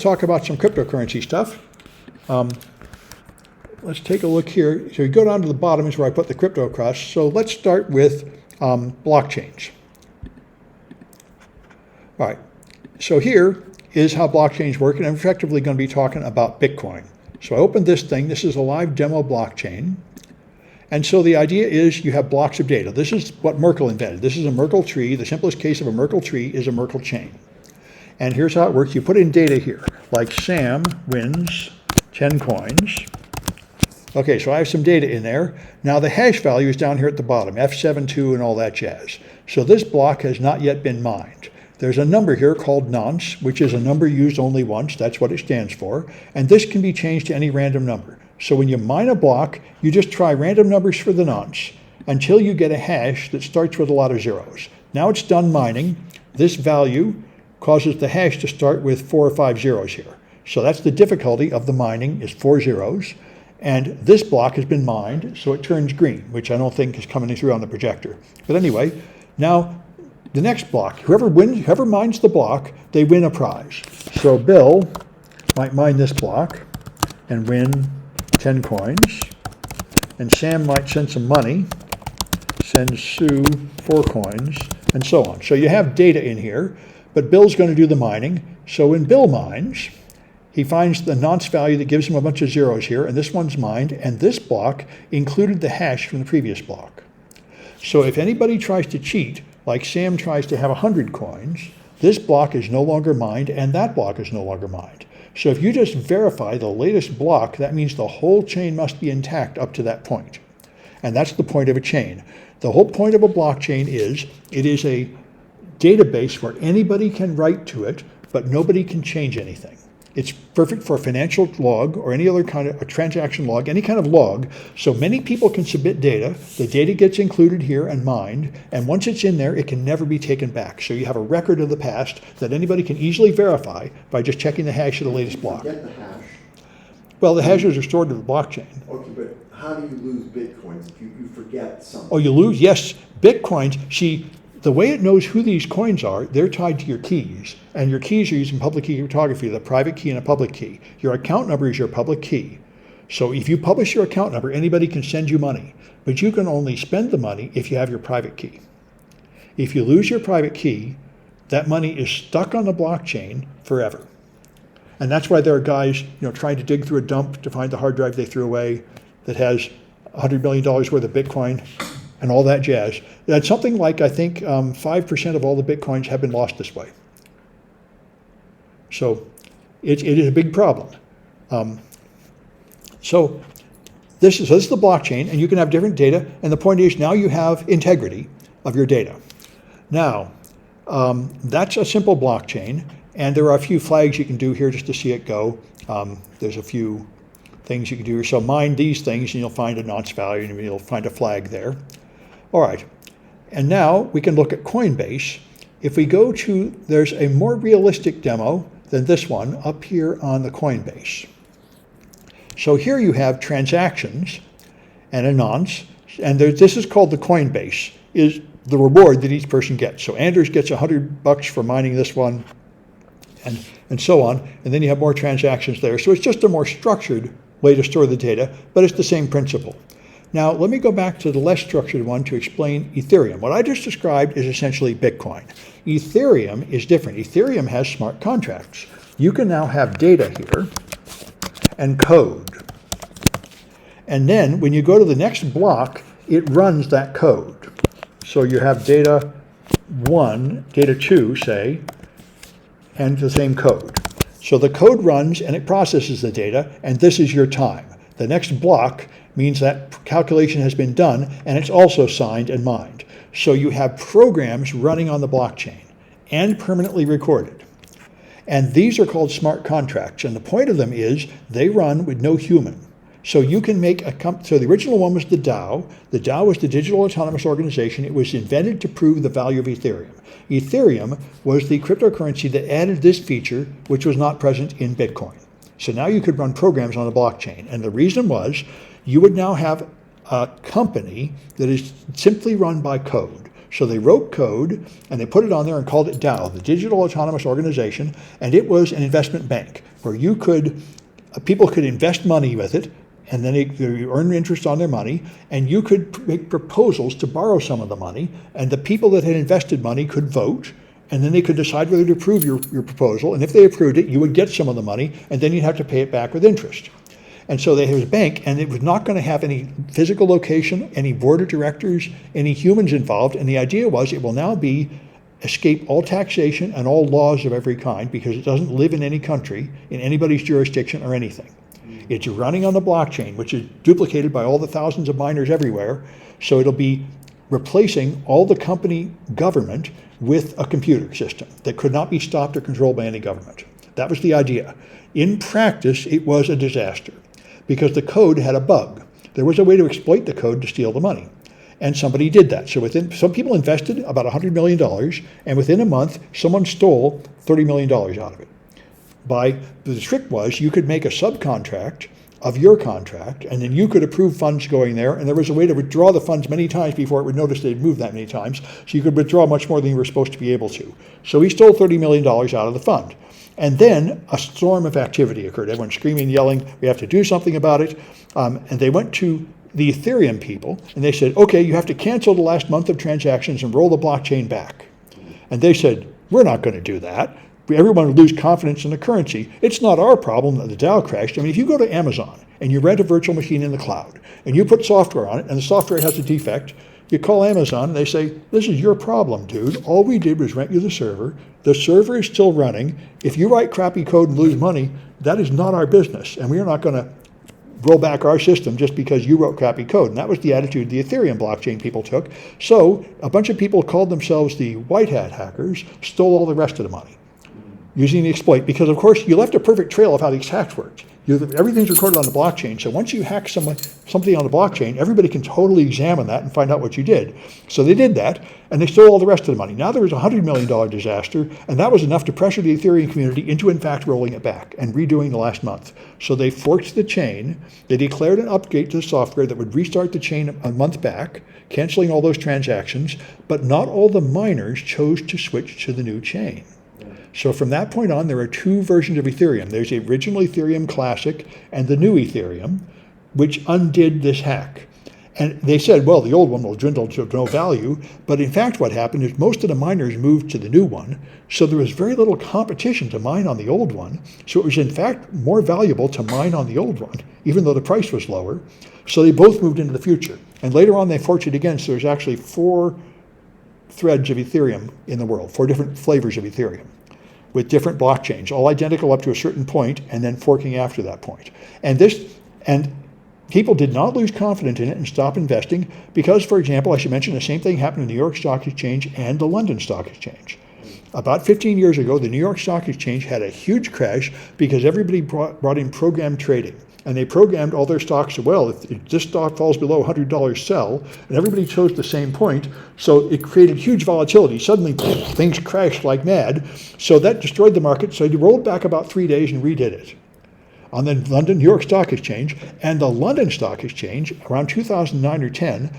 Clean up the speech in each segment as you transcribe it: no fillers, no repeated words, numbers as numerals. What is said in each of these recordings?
let's talk about some cryptocurrency stuff. Let's take a look here. So you go down to the bottom is where I put the crypto across. So let's start with blockchains. All right, so here is how blockchains work, and I'm effectively going to be talking about Bitcoin. So I opened this thing. This is a live demo blockchain. And so the idea is you have blocks of data. This is what Merkle invented. This is a Merkle tree. The simplest case of a Merkle tree is a Merkle chain. And here's how it works. You put in data here, like Sam wins 10 coins. Okay, so I have some data in there. Now the hash value is down here at the bottom, F72 and all that jazz. So this block has not yet been mined. There's a number here called nonce, which is a number used only once. That's what it stands for. And this can be changed to any random number. So when you mine a block, you just try random numbers for the nonce until you get a hash that starts with a lot of zeros. Now it's done mining. This value causes the hash to start with 4 or 5 zeros here. So that's the difficulty of the mining, is 4 zeros. And this block has been mined, so it turns green, which I don't think is coming through on the projector. But anyway, now the next block, whoever mines the block, they win a prize. So Bill might mine this block and win 10 coins. And Sam might send some money, send Sue 4 coins, and so on. So you have data in here, but Bill's going to do the mining. So when Bill mines, he finds the nonce value that gives him a bunch of zeros here, and this one's mined, and this block included the hash from the previous block. So if anybody tries to cheat, like Sam tries to have 100 coins, this block is no longer mined, and that block is no longer mined. So if you just verify the latest block, that means the whole chain must be intact up to that point. And that's the point of a chain. The whole point of a blockchain is it is a database where anybody can write to it, but nobody can change anything. It's perfect for a financial log or any other kind of a transaction log, any kind of log. So many people can submit data. The data gets included here and mined. And once it's in there, it can never be taken back. So you have a record of the past that anybody can easily verify by just checking the hash of the latest block. Get the hash. Well, the hashes are stored to the blockchain. Okay, but how do you lose bitcoins if you forget something? Oh, you lose? Yes. Bitcoins, see, the way it knows who these coins are, they're tied to your keys. And your keys are using public key cryptography, the private key and a public key. Your account number is your public key. So if you publish your account number, anybody can send you money. But you can only spend the money if you have your private key. If you lose your private key, that money is stuck on the blockchain forever. And that's why there are guys, trying to dig through a dump to find the hard drive they threw away that has $100 million worth of Bitcoin and all that jazz. That's something like, I think, 5% of all the Bitcoins have been lost this way. So it is a big problem. So this is the blockchain, and you can have different data, and the point is now you have integrity of your data. Now, that's a simple blockchain, and there are a few flags you can do here just to see it go. There's a few things you can do here. So mine these things, and you'll find a nonce value, and you'll find a flag there. All right, and now we can look at Coinbase. If we go to, there's a more realistic demo than this one up here on the Coinbase. So here you have transactions and a nonce, and this is called the Coinbase, is the reward that each person gets. So Anders gets $100 for mining this one, and so on, and then you have more transactions there. So it's just a more structured way to store the data, but it's the same principle. Now, let me go back to the less structured one to explain Ethereum. What I just described is essentially Bitcoin. Ethereum is different. Ethereum has smart contracts. You can now have data here and code. And then when you go to the next block, it runs that code. So you have data 1, data 2, say, and the same code. So the code runs and it processes the data, and this is your time. The next block means that calculation has been done, and it's also signed and mined. So you have programs running on the blockchain and permanently recorded. And these are called smart contracts, and the point of them is they run with no human. So you can make so the original one was the DAO. The DAO was the Digital Autonomous Organization. It was invented to prove the value of Ethereum. Ethereum was the cryptocurrency that added this feature, which was not present in Bitcoin. So now you could run programs on the blockchain. And the reason was you would now have a company that is simply run by code. So they wrote code and they put it on there and called it DAO, the Digital Autonomous Organization, and it was an investment bank where people could invest money with it, and then they earn interest on their money, and you could make proposals to borrow some of the money, and the people that had invested money could vote, and then they could decide whether to approve your proposal, and if they approved it, you would get some of the money, and then you'd have to pay it back with interest. And so they had a bank, and it was not going to have any physical location, any board of directors, any humans involved, and the idea was it will now escape all taxation and all laws of every kind because it doesn't live in any country, in anybody's jurisdiction or anything. It's running on the blockchain, which is duplicated by all the thousands of miners everywhere, so it'll be replacing all the company government with a computer system that could not be stopped or controlled by any government. That was the idea. In practice, it was a disaster because the code had a bug. There was a way to exploit the code to steal the money. And somebody did that. So some people invested about $100 million, and within a month, someone stole $30 million out of it. The trick was you could make a subcontract of your contract, and then you could approve funds going there, and there was a way to withdraw the funds many times before it would notice they'd moved that many times, so you could withdraw much more than you were supposed to be able to. So he stole $30 million out of the fund. And then a storm of activity occurred. Everyone screaming, yelling, we have to do something about it. And they went to the Ethereum people, and they said, okay, you have to cancel the last month of transactions and roll the blockchain back. And they said, we're not going to do that. Everyone would lose confidence in the currency. It's not our problem that the Dow crashed. I mean, if you go to Amazon and you rent a virtual machine in the cloud and you put software on it and the software has a defect, you call Amazon and they say, this is your problem, dude. All we did was rent you the server. The server is still running. If you write crappy code and lose money, that is not our business. And we are not going to roll back our system just because you wrote crappy code. And that was the attitude the Ethereum blockchain people took. So a bunch of people called themselves the white hat hackers, stole all the rest of the money using the exploit, because of course you left a perfect trail of how these hacks worked. Everything's recorded on the blockchain, so once you hack something on the blockchain, everybody can totally examine that and find out what you did. So they did that, and they stole all the rest of the money. Now there was a $100 million disaster, and that was enough to pressure the Ethereum community into, in fact, rolling it back and redoing the last month. So they forked the chain, they declared an update to the software that would restart the chain a month back, canceling all those transactions, but not all the miners chose to switch to the new chain. So from that point on, there are two versions of Ethereum. There's the original Ethereum Classic and the new Ethereum, which undid this hack. And they said, well, the old one will dwindle to no value. But in fact, what happened is most of the miners moved to the new one. So there was very little competition to mine on the old one. So it was, in fact, more valuable to mine on the old one, even though the price was lower. So they both moved into the future. And later on, they forked it again. So there's actually 4 threads of Ethereum in the world, 4 different flavors of Ethereum, with different blockchains, all identical up to a certain point, and then forking after that point. And people did not lose confidence in it and stop investing because, for example, I should mention the same thing happened in the New York Stock Exchange and the London Stock Exchange. About 15 years ago, the New York Stock Exchange had a huge crash because everybody brought in program trading. And they programmed all their stocks to, well, if this stock falls below $100, sell, and everybody chose the same point, so it created huge volatility. Suddenly, things crashed like mad, so that destroyed the market, so they rolled back about 3 days and redid it on the New York Stock Exchange. And the London Stock Exchange, around 2009 or 10,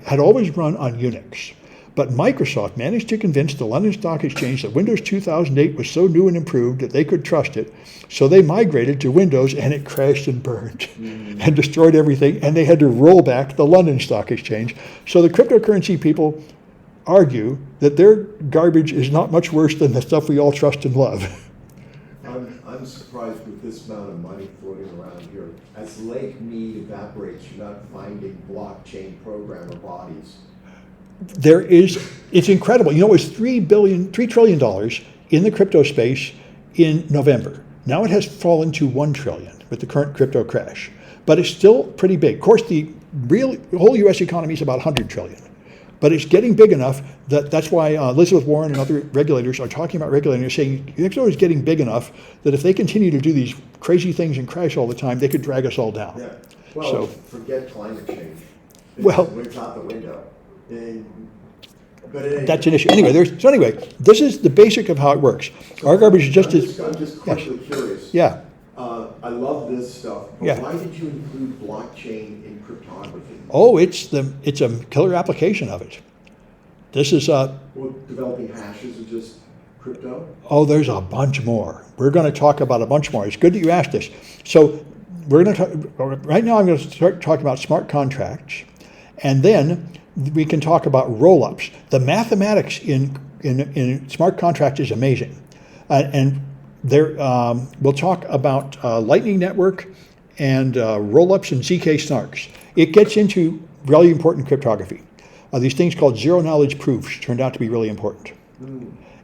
had always run on Unix. But Microsoft managed to convince the London Stock Exchange that Windows 2008 was so new and improved that they could trust it. So they migrated to Windows, and it crashed and burned and destroyed everything. And they had to roll back the London Stock Exchange. So the cryptocurrency people argue that their garbage is not much worse than the stuff we all trust and love. I'm surprised with this amount of money floating around here. As Lake Mead evaporates, you're not finding blockchain programmer bodies. It's incredible. You know, it was $3 trillion in the crypto space in November. Now it has fallen to $1 trillion with the current crypto crash, but it's still pretty big. Of course, the whole U.S. economy is about $100 trillion, but it's getting big enough that's why Elizabeth Warren and other regulators are talking about regulating. They're saying crypto is getting big enough that if they continue to do these crazy things and crash all the time, they could drag us all down. Yeah. Well, forget climate change. Well, it's out the window. That's an issue. Anyway, this is the basic of how it works. Our garbage is just as... I'm just quickly curious. Yeah. I love this stuff, but Yeah. why did you include blockchain in cryptography? Oh, it's a killer application of it. This is Well, developing hashes are just crypto? oh, there's a bunch more. We're going to talk about a bunch more. It's good that you asked this. So we're going to talk, right now I'm going to start talking about smart contracts, and then we can talk about roll-ups. The mathematics in smart contracts is amazing. And there, we'll talk about Lightning Network and roll-ups and ZK snarks. It gets into really important cryptography. These things called zero-knowledge proofs turned out to be really important.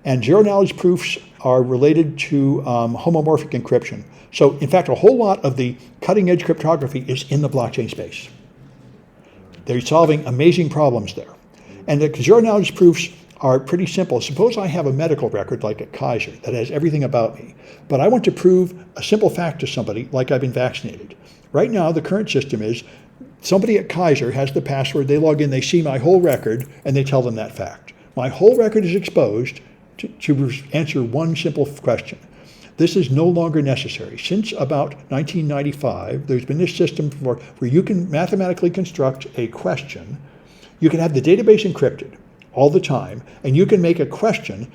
And zero-knowledge proofs are related to homomorphic encryption. So, in fact, a whole lot of the cutting-edge cryptography is in the blockchain space. They're solving amazing problems there. And the zero-knowledge proofs are pretty simple. Suppose I have a medical record like at Kaiser that has everything about me, but I want to prove a simple fact to somebody like I've been vaccinated. Right now, the current system is somebody at Kaiser has the password, they log in, they see my whole record, and they tell them that fact. My whole record is exposed to answer one simple question. This is no longer necessary. Since about 1995, there's been this system where you can mathematically construct a question. You can have the database encrypted all the time, and you can make a question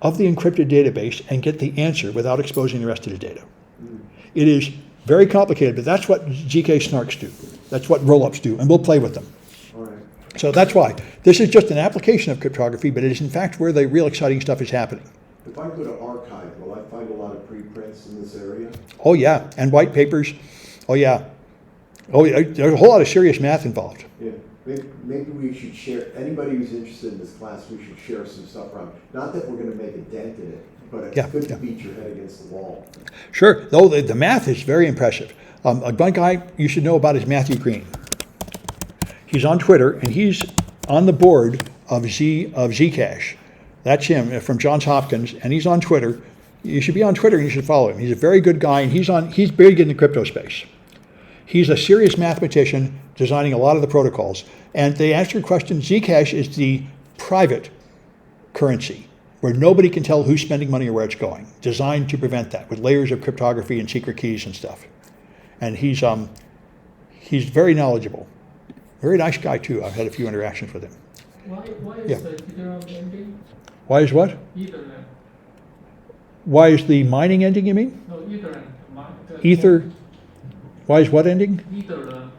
of the encrypted database and get the answer without exposing the rest of the data. It is very complicated, but that's what ZK snarks do. That's what rollups do, and we'll play with them. All right. So that's why. This is just an application of cryptography, but it is in fact where the real exciting stuff is happening. If I go to archive, will I find a lot of preprints in this area? Oh yeah, and white papers. Oh yeah. Oh yeah, there's a whole lot of serious math involved. Yeah. Maybe we should share, anybody who's interested in this class, we should share some stuff around. Not that we're going to make a dent in it, but it's good to beat your head against the wall. Sure, though the math is very impressive. One guy you should know about is Matthew Green. He's on Twitter, and he's on the board of Zcash. That's him from Johns Hopkins, and he's on Twitter. You should be on Twitter, and you should follow him. He's a very good guy, and he's big in the crypto space. He's a serious mathematician designing a lot of the protocols. And they asked your question, Zcash is the private currency where nobody can tell who's spending money or where it's going, designed to prevent that with layers of cryptography and secret keys and stuff. And he's very knowledgeable. Very nice guy, too. I've had a few interactions with him. Why is the Ethereum ending? Why is what? Ethernet. Why is the mining ending, you mean? No, Ethernet. Ether. Why is what ending? Ethereum.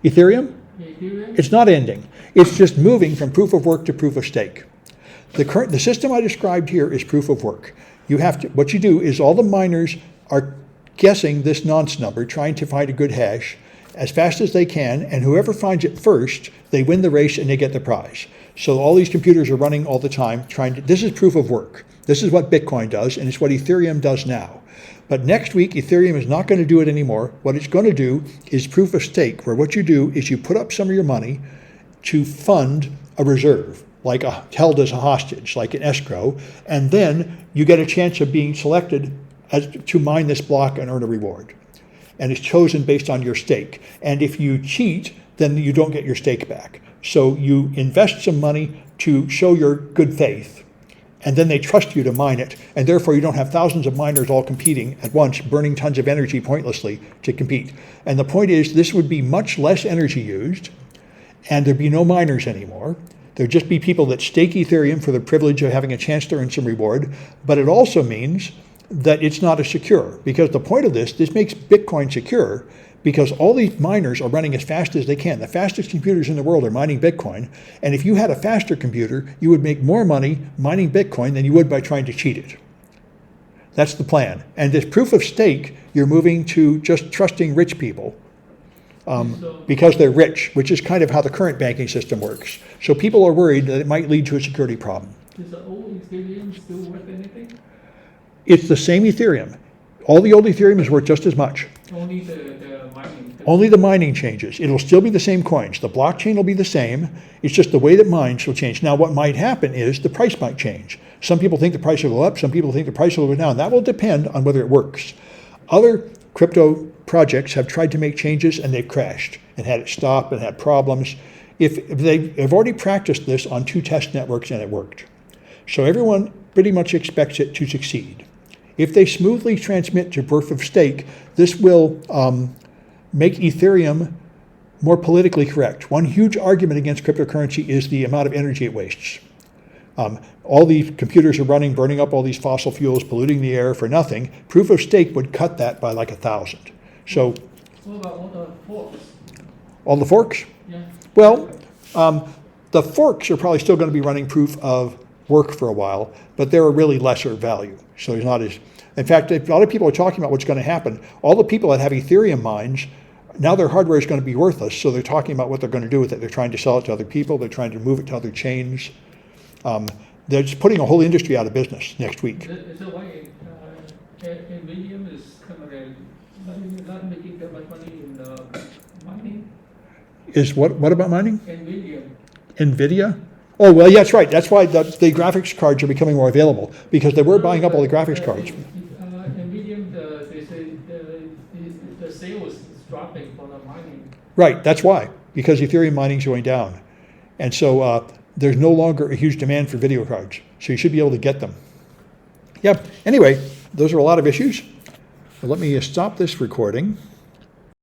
Ethereum? Ethereum? It's not ending. It's just moving from proof of work to proof of stake. The system I described here is proof of work. What you do is all the miners are guessing this nonce number, trying to find a good hash as fast as they can, and whoever finds it first, they win the race and they get the prize. So all these computers are running all the time this is proof of work. This is what Bitcoin does, and it's what Ethereum does now. But next week, Ethereum is not going to do it anymore. What it's going to do is proof of stake, where what you do is you put up some of your money to fund a reserve, like held as a hostage, like an escrow, and then you get a chance of being selected to mine this block and earn a reward. And it's chosen based on your stake. And if you cheat, then you don't get your stake back. So you invest some money to show your good faith, and then they trust you to mine it, and therefore you don't have thousands of miners all competing at once, burning tons of energy pointlessly to compete. And the point is, this would be much less energy used, and there'd be no miners anymore. There'd just be people that stake Ethereum for the privilege of having a chance to earn some reward, but it also means that it's not as secure, because the point of this makes Bitcoin secure, because all these miners are running as fast as they can. The fastest computers in the world are mining Bitcoin, and if you had a faster computer, you would make more money mining Bitcoin than you would by trying to cheat it. That's the plan. And this proof of stake, you're moving to just trusting rich people because they're rich, which is kind of how the current banking system works. So people are worried that it might lead to a security problem. Is the old Ethereum still worth anything? It's the same Ethereum. All the old Ethereum is worth just as much. Only the mining. Only the mining changes. It'll still be the same coins. The blockchain will be the same. It's just the way that mines will change. Now, what might happen is the price might change. Some people think the price will go up. Some people think the price will go down. That will depend on whether it works. Other crypto projects have tried to make changes and they've crashed and had it stop and had problems. If they have already practiced this on 2 test networks and it worked. So everyone pretty much expects it to succeed. If they smoothly transmit to proof of stake, this will make Ethereum more politically correct. One huge argument against cryptocurrency is the amount of energy it wastes. All these computers are running, burning up all these fossil fuels, polluting the air for nothing. Proof of stake would cut that by like 1,000. So What about all the forks? all the forks? Yeah. Well, the forks are probably still going to be running proof of work for a while, but they're a really lesser value. So there's not as, in fact, a lot of people are talking about what's going to happen. All the people that have Ethereum mines, now their hardware is going to be worthless, so they're talking about what they're going to do with it. They're trying to sell it to other people. They're trying to move it to other chains. They're just putting a whole industry out of business next week. Is it why NVIDIA is kind of not making that much money in mining? Is what about mining? NVIDIA. NVIDIA? Oh, well, yeah, that's right. That's why the graphics cards are becoming more available, because they were buying up all the graphics cards. NVIDIA, they say the sales is dropping for the mining. Right, that's why, because Ethereum mining is going down. And so there's no longer a huge demand for video cards, so you should be able to get them. Yeah, anyway, those are a lot of issues. Let me stop this recording.